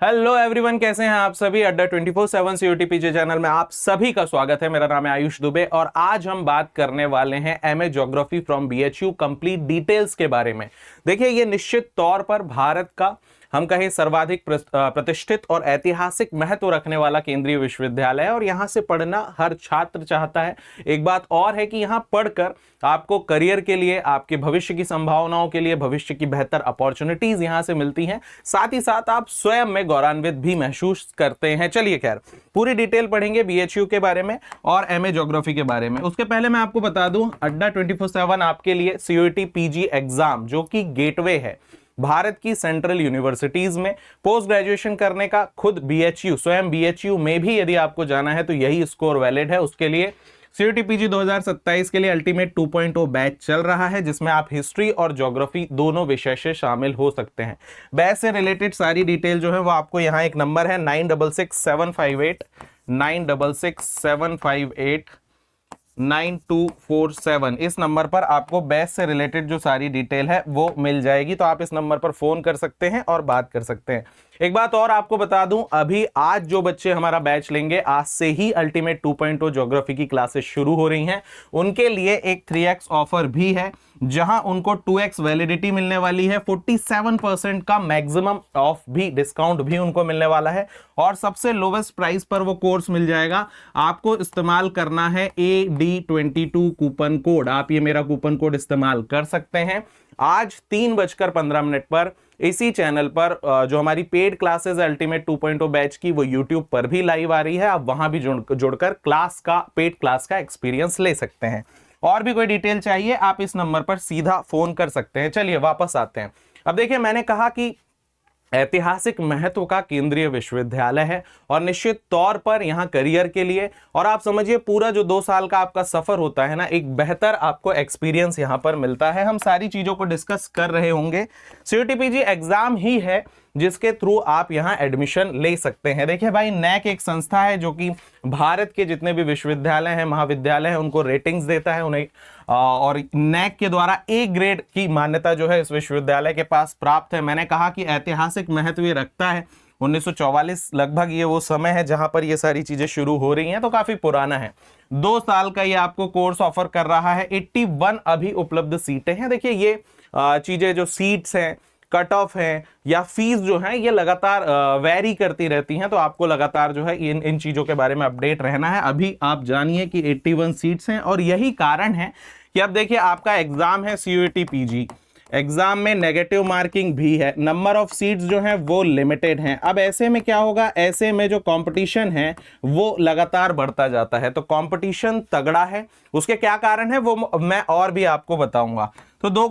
Hello everyone, कैसे हैं आप सभी। अड्डा 24/7 CUTPG चैनल में आप सभी का स्वागत है। मेरा नाम है आयुष दुबे और आज हम बात करने वाले हैं MA geography from BHU complete details के बारे में। देखिए, ये निश्चित तौर पर भारत का हम कहें सर्वाधिक प्रतिष्ठित और ऐतिहासिक महत्व रखने वाला केंद्रीय विश्वविद्यालय है और यहां से पढ़ना हर छात्र चाहता है। एक बात और है कि यहां पढ़कर आपको करियर के लिए, आपके भविष्य की संभावनाओं के लिए, भविष्य की बेहतर अपॉर्चुनिटीज यहां से मिलती हैं। साथ ही साथ आप स्वयं में गौरवान्वित भी महसूस करते हैं। चलिए खैर, पूरी डिटेल पढ़ेंगे BHU के बारे में और MA ज्योग्राफी के बारे में। उसके पहले मैं आपको बता दूं, अड्डा 24/7 आपके लिए CUET PG एग्जाम, जो कि गेटवे है भारत की सेंट्रल यूनिवर्सिटीज में पोस्ट ग्रेजुएशन करने का, खुद BHU स्वयं BHU में भी यदि आपको जाना है तो यही स्कोर वैलिड है। उसके लिए CUET PG 2027 के लिए अल्टीमेट 2.0 बैच चल रहा है, जिसमें आप हिस्ट्री और ज्योग्राफी दोनों विषय से शामिल हो सकते हैं। बैच से रिलेटेड सारी डिटेल जो है वो आपको यहाँ एक नंबर है 966758 इस नंबर पर आपको बैच से रिलेटेड जो सारी डिटेल है वो मिल जाएगी। तो आप इस नंबर पर फोन कर सकते हैं और बात कर सकते हैं। एक बात और आपको बता दूं, अभी आज जो बच्चे हमारा बैच लेंगे, आज से ही अल्टीमेट 2.0 ज्योग्राफी की क्लासेस शुरू हो रही हैं। उनके लिए एक 3x ऑफर भी है, जहां उनको 2x वैलिडिटी मिलने वाली है, 47% का मैक्सिमम ऑफ भी, डिस्काउंट भी उनको मिलने वाला है और सबसे लोवेस्ट प्राइस पर वो कोर्स मिल जाएगा। आपको इस्तेमाल करना है AD22 कूपन कोड। आप ये मेरा कूपन कोड इस्तेमाल कर सकते हैं। आज 3:15 पर इसी चैनल पर जो हमारी पेड क्लासेस अल्टीमेट 2.0 बैच की, वो यूट्यूब पर भी लाइव आ रही है। आप वहां भी जुड़कर क्लास का, पेड क्लास का एक्सपीरियंस ले सकते हैं। और भी कोई डिटेल चाहिए आप इस नंबर पर सीधा फोन कर सकते हैं। चलिए वापस आते हैं। अब देखिए, मैंने कहा कि ऐतिहासिक महत्व का केंद्रीय विश्वविद्यालय है और निश्चित तौर पर यहां करियर के लिए, और आप समझिए पूरा जो 2 साल का आपका सफर होता है ना, एक बेहतर आपको एक्सपीरियंस यहां पर मिलता है। हम सारी चीजों को डिस्कस कर रहे होंगे। CUET PG एग्जाम ही है जिसके थ्रू आप यहां एडमिशन ले सकते हैं। देखिए भाई, NAC एक संस्था है जो कि भारत के जितने भी विश्वविद्यालय हैं, महाविद्यालय हैं, उनको रेटिंग्स देता है उन्हें, और NAC के द्वारा A ग्रेड की मान्यता जो है इस विश्वविद्यालय के पास प्राप्त है। मैंने कहा कि ऐतिहासिक महत्व ये रखता है। 1944 लगभग ये वो समय है जहां पर ये सारी चीजें शुरू हो रही हैं, तो काफी पुराना है। 2 साल का ये आपको कोर्स ऑफर कर रहा है। 81 अभी उपलब्ध सीटें हैं। देखिए, ये चीजें जो सीट्स हैं, कट ऑफ है या फीस जो है, ये लगातार वेरी करती रहती हैं, तो आपको लगातार जो है इन चीजों के बारे में अपडेट रहना है। अभी आप जानिए कि 81 सीट्स हैं और यही कारण है कि अब देखिए, आपका एग्जाम है CUET PG, एग्जाम में नेगेटिव मार्किंग भी है, नंबर ऑफ सीट्स जो हैं वो लिमिटेड हैं। अब ऐसे में क्या होगा, ऐसे में जो कंपटीशन है वो लगातार बढ़ता जाता है, तो कंपटीशन तगड़ा है। उसके क्या कारण है वो मैं और भी आपको बताऊंगा। तो दो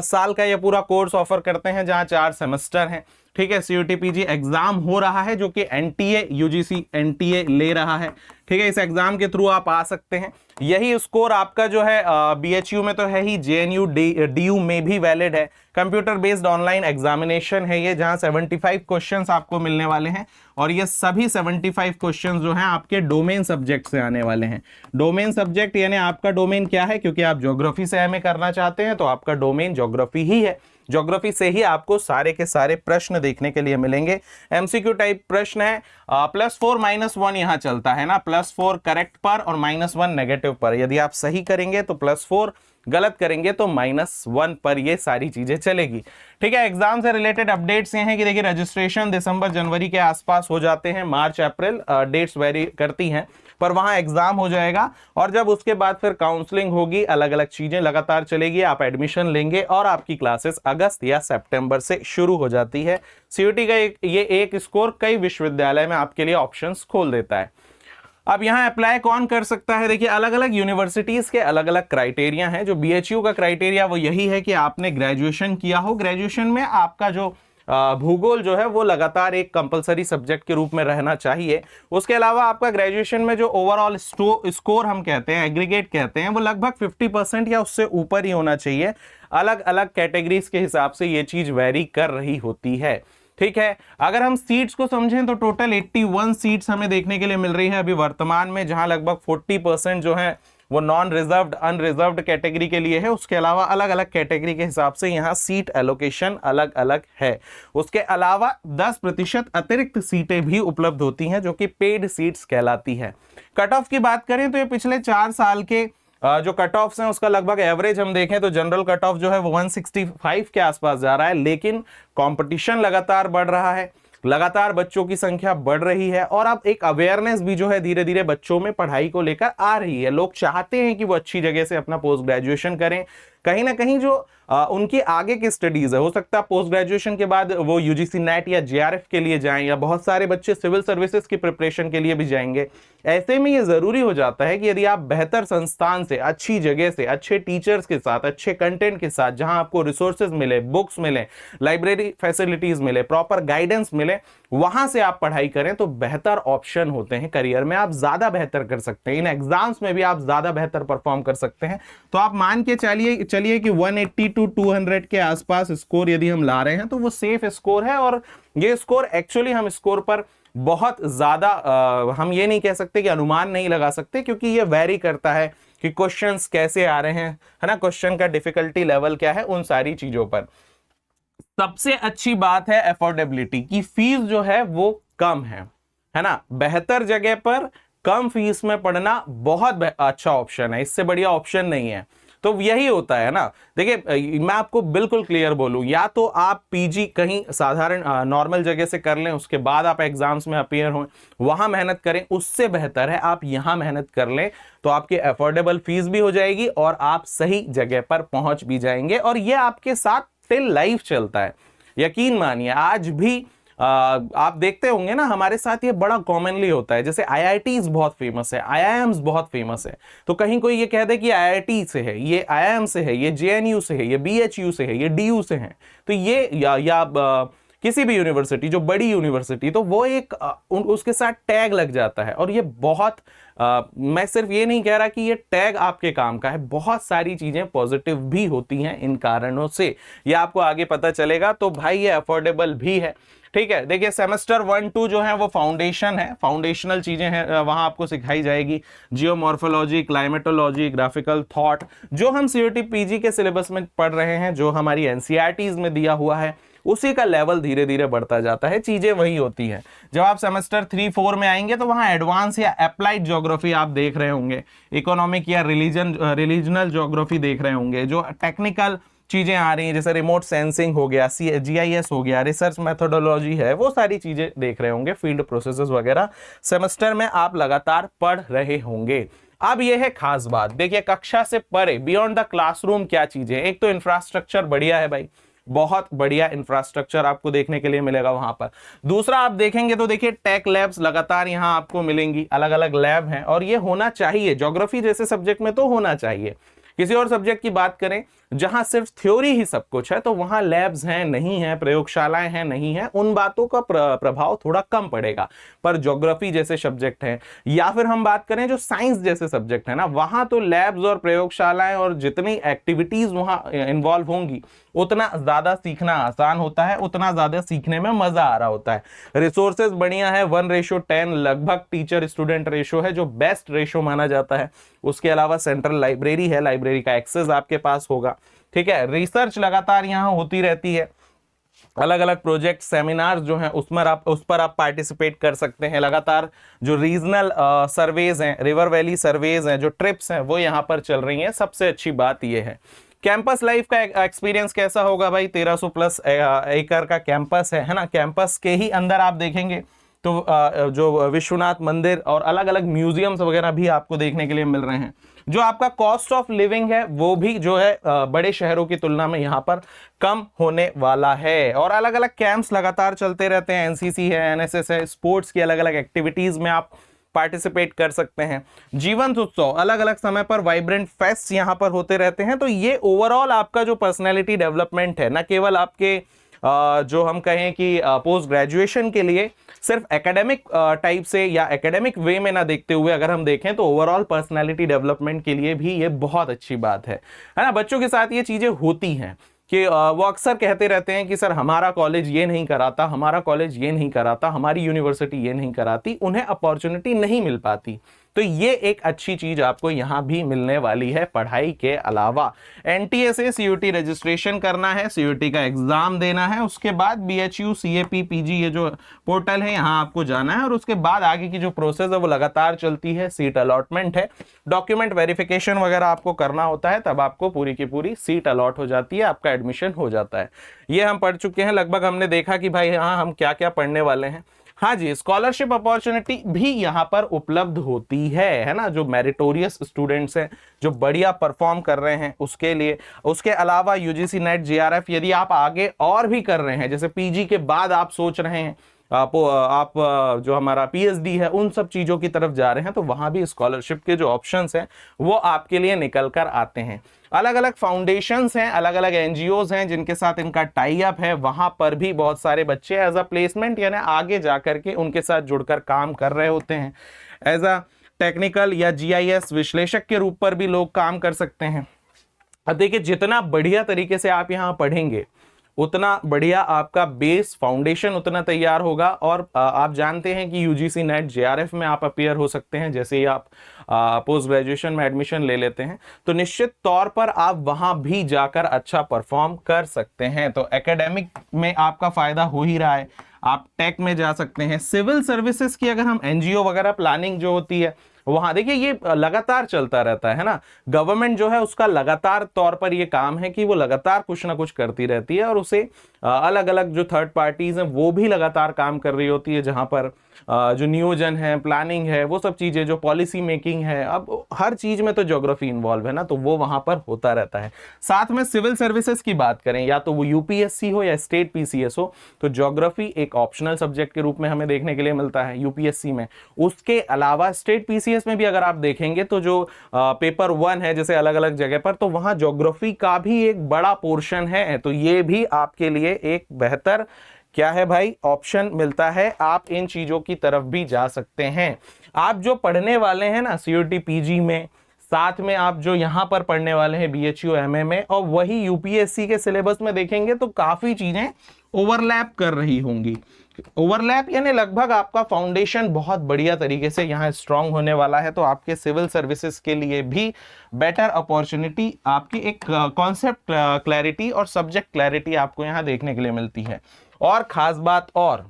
साल का ये पूरा कोर्स ऑफर करते हैं, जहां 4 सेमेस्टर हैं। ठीक है, CUET PG एग्जाम हो रहा है जो कि NTA UGC NTA ले रहा है। ठीक है, इस एग्जाम के थ्रू आप आ सकते हैं। यही स्कोर आपका जो है BHU में तो है ही, JNU DU में भी वैलिड है। कंप्यूटर बेस्ड ऑनलाइन एग्जामिनेशन है ये, जहां 75 क्वेश्चंस आपको मिलने वाले हैं और ये सभी 75 क्वेश्चंस जो हैं आपके डोमेन सब्जेक्ट से आने वाले हैं। डोमेन सब्जेक्ट यानी आपका डोमेन क्या है, क्योंकि आप ज्योग्राफी से MA करना चाहते हैं तो आपका डोमेन ज्योग्राफी ही है। ज्योग्राफी से ही आपको सारे के सारे प्रश्न देखने के लिए मिलेंगे। MCQ टाइप प्रश्न है। +4 -1 यहां चलता है ना, +4 करेक्ट पर और -1 नेगेटिव पर। यदि आप सही करेंगे तो +4, गलत करेंगे तो -1 पर ये सारी चीजें चलेगी। ठीक है, एग्जाम से रिलेटेड अपडेट्स ये हैं कि देखिए, रजिस्ट्रेशन दिसंबर जनवरी के आसपास हो जाते हैं, मार्च अप्रैल डेट्स वेरी करती हैं, पर वहां एग्जाम हो जाएगा और जब उसके बाद फिर काउंसलिंग होगी, अलग अलग चीजें लगातार चलेगी, आप एडमिशन लेंगे और आपकी क्लासेस अगस्त या सितंबर से शुरू हो जाती है। CUET का ये एक स्कोर कई विश्वविद्यालय में आपके लिए ऑप्शंस खोल देता है। अब यहां अप्लाई कौन कर सकता है, देखिए अलग अलग यूनिवर्सिटीज के अलग अलग क्राइटेरिया हैं। जो BHU का क्राइटेरिया वो यही है कि आपने ग्रेजुएशन किया हो, ग्रेजुएशन में आपका जो भूगोल जो है वो लगातार एक कंपलसरी सब्जेक्ट के रूप में रहना चाहिए। उसके अलावा आपका ग्रेजुएशन में जो ओवरऑल स्कोर हम कहते हैं, एग्रीगेट कहते हैं, वो लगभग 50% या उससे ऊपर ही होना चाहिए। अलग अलग कैटेगरीज के हिसाब से ये चीज वेरी कर रही होती है। ठीक है, अगर हम सीट्स को समझें तो टोटल 81 सीट्स हमें देखने के लिए मिल रही है अभी वर्तमान में, जहां लगभग 40% जो है वो नॉन रिजर्व्ड अनरिजर्व्ड कैटेगरी के लिए है। उसके अलावा अलग अलग कैटेगरी के हिसाब से यहाँ सीट एलोकेशन अलग अलग है। उसके अलावा 10% अतिरिक्त सीटें भी उपलब्ध होती हैं जो कि पेड सीट्स कहलाती है। कट ऑफ की बात करें तो ये पिछले 4 साल के जो कट ऑफ्स हैं उसका लगभग एवरेज हम देखें तो जनरल कट ऑफ जो है वो 165 के आसपास जा रहा है, लेकिन कंपटीशन लगातार बढ़ रहा है, लगातार बच्चों की संख्या बढ़ रही है और अब एक अवेयरनेस भी जो है धीरे धीरे बच्चों में पढ़ाई को लेकर आ रही है। लोग चाहते हैं कि वो अच्छी जगह से अपना पोस्ट ग्रेजुएशन करें। कहीं ना कहीं जो उनकी आगे की स्टडीज है, हो सकता है पोस्ट ग्रेजुएशन के बाद वो यूजीसी नेट या जेआरएफ के लिए जाएं, या बहुत सारे बच्चे सिविल सर्विसेज की प्रिपरेशन के लिए भी जाएंगे। ऐसे में ये जरूरी हो जाता है कि यदि आप बेहतर संस्थान से, अच्छी जगह से, अच्छे टीचर्स के साथ, अच्छे कंटेंट के साथ, जहां आपको रिसोर्सेज मिले, बुक्स मिले, लाइब्रेरी फैसिलिटीज मिले, प्रॉपर गाइडेंस मिले, वहां से आप पढ़ाई करें तो बेहतर ऑप्शन होते हैं करियर में। आप ज्यादा बेहतर कर सकते हैं, इन एग्जाम्स में भी आप ज्यादा बेहतर परफॉर्म कर सकते हैं। तो आप मान के चलिए कि 180 to 200 के आसपास स्कोर यदि हम ला रहे हैं तो वो सेफ स्कोर है। और ये स्कोर एक्चुअली हम स्कोर पर बहुत ज्यादा हम ये नहीं कह सकते कि अनुमान नहीं लगा सकते, क्योंकि ये वेरी करता है कि क्वेश्चंस कैसे आ रहे हैं, है ना, क्वेश्चन का डिफिकल्टी लेवल क्या है, उन सारी चीजों पर। सबसे अच्छी बात है अफोर्डेबिलिटी की, फीस जो है वो कम है ना। बेहतर जगह पर कम फीस में पढ़ना बहुत अच्छा ऑप्शन है, इससे बढ़िया ऑप्शन नहीं है। तो यही होता है ना। देखिए मैं आपको बिल्कुल क्लियर बोलूं, या तो आप पीजी कहीं साधारण नॉर्मल जगह से कर लें, उसके बाद आप एग्जाम्स में अपीयर हों, वहां मेहनत करें, उससे बेहतर है आप यहां मेहनत कर लें। तो आपकी अफोर्डेबल फीस भी हो जाएगी और आप सही जगह पर पहुंच भी जाएंगे, और यह आपके साथ टिल लाइफ चलता है। यकीन मानिए आज भी आप देखते होंगे ना, हमारे साथ ये बड़ा कॉमनली होता है। जैसे आईआईटीज बहुत फेमस है, आईआईएम्स बहुत फेमस है, तो कहीं कोई ये कह दे कि आईआईटी से है, ये आईआईएम से है, ये जेएनयू से है, ये बीएचयू से है, ये डीयू से है, तो ये या किसी भी यूनिवर्सिटी जो बड़ी यूनिवर्सिटी, तो वो एक उसके साथ टैग लग जाता है। और ये बहुत मैं सिर्फ ये नहीं कह रहा कि ये टैग आपके काम का है, बहुत सारी चीजें पॉजिटिव भी होती हैं इन कारणों से, ये आपको आगे पता चलेगा। तो भाई ये अफोर्डेबल भी है, ठीक है। देखिए सेमेस्टर 1-2 जो है वो फाउंडेशन है, फाउंडेशनल चीजें हैं, वहां आपको सिखाई जाएगी जियोमॉर्फोलॉजी, क्लाइमेटोलॉजी, ग्राफिकल थॉट, जो हम सीयूटी पीजी के सिलेबस में पढ़ रहे हैं, जो हमारी एनसीईआरटीज में दिया हुआ है, उसी का लेवल धीरे धीरे बढ़ता जाता है, चीजें वही होती है। जब आप सेमेस्टर 3-4 में आएंगे तो वहां एडवांस या अप्लाइड ज्योग्राफी आप देख रहे होंगे, इकोनॉमिक या रिलीजनल ज्योग्राफी देख रहे होंगे, जो टेक्निकल चीजें आ रही हैं जैसे रिमोट सेंसिंग हो गया, जीआईएस हो गया, रिसर्च मेथोडोलॉजी है, वो सारी चीजें देख रहे होंगे, फील्ड प्रोसेसेस वगैरह सेमेस्टर में आप लगातार पढ़ रहे होंगे। अब यह है खास बात, देखिए कक्षा से परे बियॉन्ड द क्लासरूम क्या चीजें, एक तो इंफ्रास्ट्रक्चर बढ़िया है भाई, बहुत बढ़िया इंफ्रास्ट्रक्चर आपको देखने के लिए मिलेगा वहां पर। दूसरा आप देखेंगे तो देखिए टेक लैब्स लगातार यहां आपको मिलेंगी, अलग अलग लैब हैं, और ये होना चाहिए ज्योग्राफी जैसे सब्जेक्ट में, तो होना चाहिए। किसी और सब्जेक्ट की बात करें जहां सिर्फ थ्योरी ही सब कुछ है, तो वहां लैब्स हैं नहीं है, प्रयोगशालाएं हैं नहीं है, उन बातों का प्रभाव थोड़ा कम पड़ेगा। पर ज्योग्राफी जैसे सब्जेक्ट हैं, या फिर हम बात करें जो साइंस जैसे सब्जेक्ट है ना, वहां तो लैब्स और प्रयोगशालाएं और जितनी एक्टिविटीज वहां इन्वॉल्व होंगी, उतना ज्यादा सीखना आसान होता है, उतना ज्यादा सीखने में मजा आ रहा होता है। रिसोर्सेज बढ़िया है, 1:10 लगभग टीचर स्टूडेंट रेशो है, जो बेस्ट रेशो माना जाता है। उसके अलावा सेंट्रल लाइब्रेरी है, लाइब्रेरी का एक्सेस आपके पास होगा, ठीक है। रिसर्च लगातार यहां होती रहती है, अलग अलग प्रोजेक्ट सेमिनार जो हैं उस पर आप पार्टिसिपेट कर सकते हैं। लगातार जो रीजनल सर्वेज हैं, रिवर वैली सर्वेज हैं, जो ट्रिप्स हैं, वो यहाँ पर चल रही हैं। सबसे अच्छी बात ये है। कैंपस लाइफ का एक्सपीरियंस कैसा होगा भाई, 1300 प्लस एकड़ का कैंपस है ना। कैंपस के ही अंदर आप देखेंगे तो जो विश्वनाथ मंदिर और अलग अलग म्यूजियम्स वगैरह भी आपको देखने के लिए मिल रहे हैं। जो आपका कॉस्ट ऑफ लिविंग है वो भी जो है बड़े शहरों की तुलना में यहाँ पर कम होने वाला है। और अलग अलग कैंप्स लगातार चलते रहते हैं, एनसीसी है, एनएसएस है, स्पोर्ट्स की अलग अलग एक्टिविटीज में आप पार्टिसिपेट कर सकते हैं। जीवंत उत्सव, अलग अलग समय पर वाइब्रेंट फेस्ट यहाँ पर होते रहते हैं। तो ये ओवरऑल आपका जो पर्सनैलिटी डेवलपमेंट है, न केवल आपके जो हम कहें कि पोस्ट ग्रेजुएशन के लिए सिर्फ एकेडमिक टाइप से या एकेडमिक वे में ना देखते हुए अगर हम देखें तो ओवरऑल पर्सनालिटी डेवलपमेंट के लिए भी ये बहुत अच्छी बात है ना। बच्चों के साथ ये चीजें होती हैं कि वो अक्सर कहते रहते हैं कि सर हमारा कॉलेज ये नहीं कराता, हमारा कॉलेज ये नहीं कराता, हमारी यूनिवर्सिटी ये नहीं कराती, उन्हें अपॉर्चुनिटी नहीं मिल पाती। तो ये एक अच्छी चीज आपको यहां भी मिलने वाली है पढ़ाई के अलावा। एनटीए से सीयूटी रजिस्ट्रेशन करना है, सीयूटी का एग्जाम देना है, उसके बाद बीएचयू सीएपी पीजी ये जो पोर्टल है यहां आपको जाना है, और उसके बाद आगे की जो प्रोसेस है वो लगातार चलती है। सीट अलॉटमेंट है, डॉक्यूमेंट वेरिफिकेशन वगैरह आपको करना होता है, तब आपको पूरी की पूरी सीट अलॉट हो जाती है, आपका एडमिशन हो जाता है। ये हम पढ़ चुके हैं लगभग, हमने देखा कि भाई हाँ हम क्या क्या पढ़ने वाले हैं। हाँ जी, स्कॉलरशिप अपॉर्चुनिटी भी यहाँ पर उपलब्ध होती है ना, जो मेरिटोरियस स्टूडेंट्स हैं, जो बढ़िया परफॉर्म कर रहे हैं उसके लिए। उसके अलावा यूजीसी नेट जेआरएफ यदि आप आगे और भी कर रहे हैं, जैसे पीजी के बाद आप सोच रहे हैं आप जो हमारा पीएचडी है उन सब चीजों की तरफ जा रहे हैं, तो वहां भी स्कॉलरशिप के जो ऑप्शंस हैं वो आपके लिए निकल कर आते हैं। अलग अलग फाउंडेशंस हैं, अलग अलग एनजीओज हैं जिनके साथ इनका टाई अप है, वहां पर भी बहुत सारे बच्चे एज अ प्लेसमेंट यानी आगे जाकर के उनके साथ जुड़कर काम कर रहे होते हैं। एज अ टेक्निकल या जीआईएस विश्लेषक के रूप पर भी लोग काम कर सकते हैं। अब देखिए, जितना बढ़िया तरीके से आप यहाँ पढ़ेंगे उतना बढ़िया आपका बेस फाउंडेशन उतना तैयार होगा। और आप जानते हैं कि यूजीसी नेट जेआरएफ में आप अपीयर हो सकते हैं। जैसे ही आप पोस्ट ग्रेजुएशन में एडमिशन ले लेते हैं तो निश्चित तौर पर आप वहां भी जाकर अच्छा परफॉर्म कर सकते हैं। तो एकेडमिक में आपका फायदा हो ही रहा है, आप टेक में जा सकते हैं। सिविल सर्विसेज की अगर हम एनजीओ वगैरह प्लानिंग जो होती है वहां देखिए, ये लगातार चलता रहता है ना। गवर्नमेंट जो है उसका लगातार तौर पर ये काम है कि वो लगातार कुछ ना कुछ करती रहती है, और उसे अलग अलग जो थर्ड पार्टीज हैं वो भी लगातार काम कर रही होती है, जहां पर जो नियोजन है, प्लानिंग है, वो सब चीजें, जो पॉलिसी मेकिंग है, अब हर चीज में तो ज्योग्राफी इन्वॉल्व है ना, तो वो वहां पर होता रहता है। साथ में सिविल सर्विसेज की बात करें, या तो वो यूपीएससी हो या स्टेट पीसीएस हो, तो ज्योग्राफी एक ऑप्शनल सब्जेक्ट के रूप में हमें देखने के लिए मिलता है यूपीएससी में। उसके अलावा स्टेट पीसीएस में भी अगर आप देखेंगे तो जो पेपर 1 है जैसे अलग अलग जगह पर, तो वहां ज्योग्राफी का भी एक बड़ा पोर्शन है। तो ये भी आपके लिए एक बेहतर क्या है भाई ऑप्शन मिलता है, आप इन चीजों की तरफ भी जा सकते हैं। आप जो पढ़ने वाले हैं ना सीयूटी पीजी में, साथ में आप जो यहां पर पढ़ने वाले हैं बीएचयू एमए में, और वही यूपीएससी के सिलेबस में देखेंगे तो काफी चीजें ओवरलैप कर रही होंगी। ओवरलैप यानी लगभग आपका फाउंडेशन बहुत बढ़िया तरीके से यहाँ स्ट्रांग होने वाला है। तो आपके सिविल सर्विसेज के लिए भी बेटर अपॉर्चुनिटी, आपकी एक कॉन्सेप्ट क्लैरिटी और सब्जेक्ट क्लैरिटी आपको यहाँ देखने के लिए मिलती है। और खास बात, और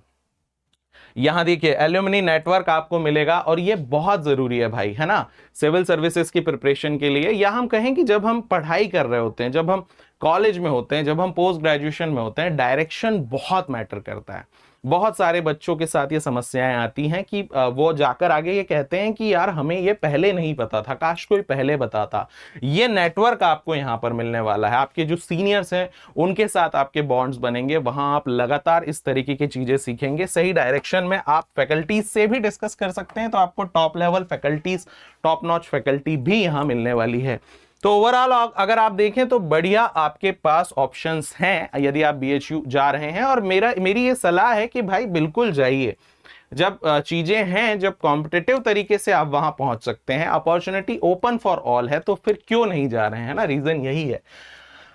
यहां देखिए एल्यूमिनी नेटवर्क आपको मिलेगा, और ये बहुत जरूरी है भाई, है ना, सिविल सर्विसेज की प्रिपरेशन के लिए। या हम कहें कि जब हम पढ़ाई कर रहे होते हैं, जब हम कॉलेज में होते हैं, जब हम पोस्ट ग्रेजुएशन में होते हैं, डायरेक्शन बहुत मैटर करता है। बहुत सारे बच्चों के साथ ये समस्याएं आती हैं कि वो जाकर आगे ये कहते हैं कि यार हमें ये पहले नहीं पता था, काश कोई पहले बताता। ये नेटवर्क आपको यहाँ पर मिलने वाला है, आपके जो सीनियर्स हैं उनके साथ आपके बॉन्ड्स बनेंगे, वहां आप लगातार इस तरीके की चीजें सीखेंगे। सही डायरेक्शन में आप फैकल्टीज से भी डिस्कस कर सकते हैं, तो आपको top level faculties, top notch faculty भी यहाँ मिलने वाली है। तो ओवरऑल अगर आप देखें तो बढ़िया आपके पास ऑप्शंस हैं यदि आप बीएचयू जा रहे हैं। और मेरी ये सलाह है कि भाई बिल्कुल जाइए, जब चीजें हैं, जब कॉम्पिटिटिव तरीके से आप वहां पहुंच सकते हैं, अपॉर्चुनिटी ओपन फॉर ऑल है, तो फिर क्यों नहीं जा रहे हैं ना, रीजन यही है।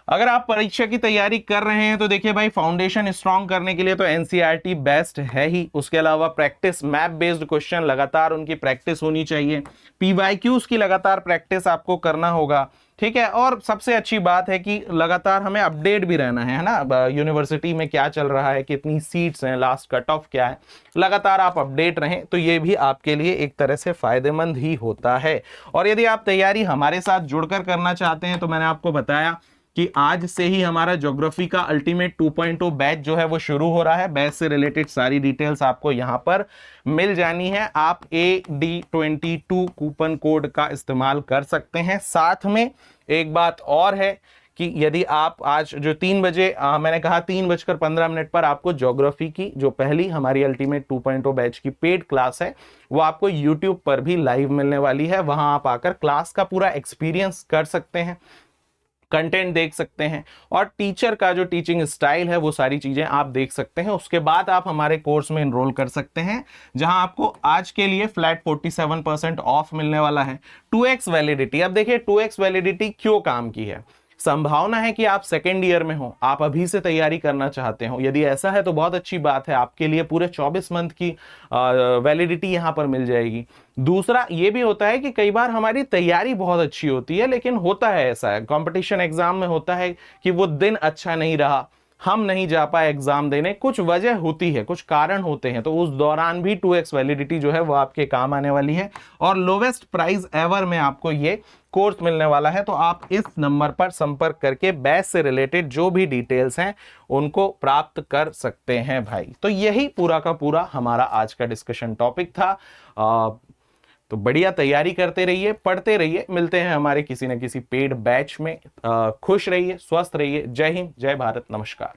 अगर आप परीक्षा की तैयारी कर रहे हैं तो देखिए भाई, फाउंडेशन स्ट्रांग करने के लिए तो एनसीईआरटी बेस्ट है ही। उसके अलावा प्रैक्टिस, मैप बेस्ड क्वेश्चन, लगातार उनकी प्रैक्टिस होनी चाहिए। पीवाईक्यूज की लगातार प्रैक्टिस आपको करना होगा, ठीक है। और सबसे अच्छी बात है कि लगातार हमें अपडेट भी रहना है ना, यूनिवर्सिटी में क्या चल रहा है, कितनी सीट्स हैं, लास्ट कट ऑफ क्या है, लगातार आप अपडेट रहें, तो ये भी आपके लिए एक तरह से फायदेमंद ही होता है। और यदि आप तैयारी हमारे साथ जुड़कर करना चाहते हैं तो मैंने आपको बताया कि आज से ही हमारा ज्योग्राफी का अल्टीमेट 2.0 बैच जो है वो शुरू हो रहा है। बैच से रिलेटेड सारी डिटेल्स आपको यहां पर मिल जानी है। आप AD22 कूपन कोड का इस्तेमाल कर सकते हैं। साथ में एक बात और है कि यदि आप आज जो 3 बजे मैंने कहा 3:15 पर आपको ज्योग्राफी की जो पहली हमारी अल्टीमेट 2.0 बैच की पेड क्लास है वो आपको यूट्यूब पर भी लाइव मिलने वाली है। वहां आप आकर क्लास का पूरा एक्सपीरियंस कर सकते हैं, कंटेंट देख सकते हैं, और टीचर का जो टीचिंग स्टाइल है वो सारी चीजें आप देख सकते हैं। उसके बाद आप हमारे कोर्स में एनरोल कर सकते हैं, जहां आपको आज के लिए फ्लैट 47% ऑफ मिलने वाला है। 2x वैलिडिटी, अब देखिए 2x वैलिडिटी क्यों काम की है। संभावना है कि आप सेकेंड ईयर में हो, आप अभी से तैयारी करना चाहते हो, यदि ऐसा है तो बहुत अच्छी बात है, आपके लिए पूरे 24 मंथ की वैलिडिटी यहां पर मिल जाएगी। दूसरा ये भी होता है कि कई बार हमारी तैयारी बहुत अच्छी होती है, लेकिन होता है ऐसा है कंपटीशन एग्जाम में होता है कि वो दिन अच्छा नहीं रहा, हम नहीं जा पाए एग्जाम देने, कुछ वजह होती है, कुछ कारण होते हैं, तो उस दौरान भी 2x वैलिडिटी जो है वो आपके काम आने वाली है और लोवेस्ट प्राइस एवर में आपको ये कोर्स मिलने वाला है। तो आप इस नंबर पर संपर्क करके बैच से रिलेटेड जो भी डिटेल्स हैं उनको प्राप्त कर सकते हैं भाई। तो यही पूरा का पूरा हमारा आज का डिस्कशन टॉपिक था। तो बढ़िया तैयारी करते रहिए, पढ़ते रहिए, मिलते हैं हमारे किसी न किसी पेड बैच में। खुश रहिए, स्वस्थ रहिए। जय हिंद, जय भारत, नमस्कार।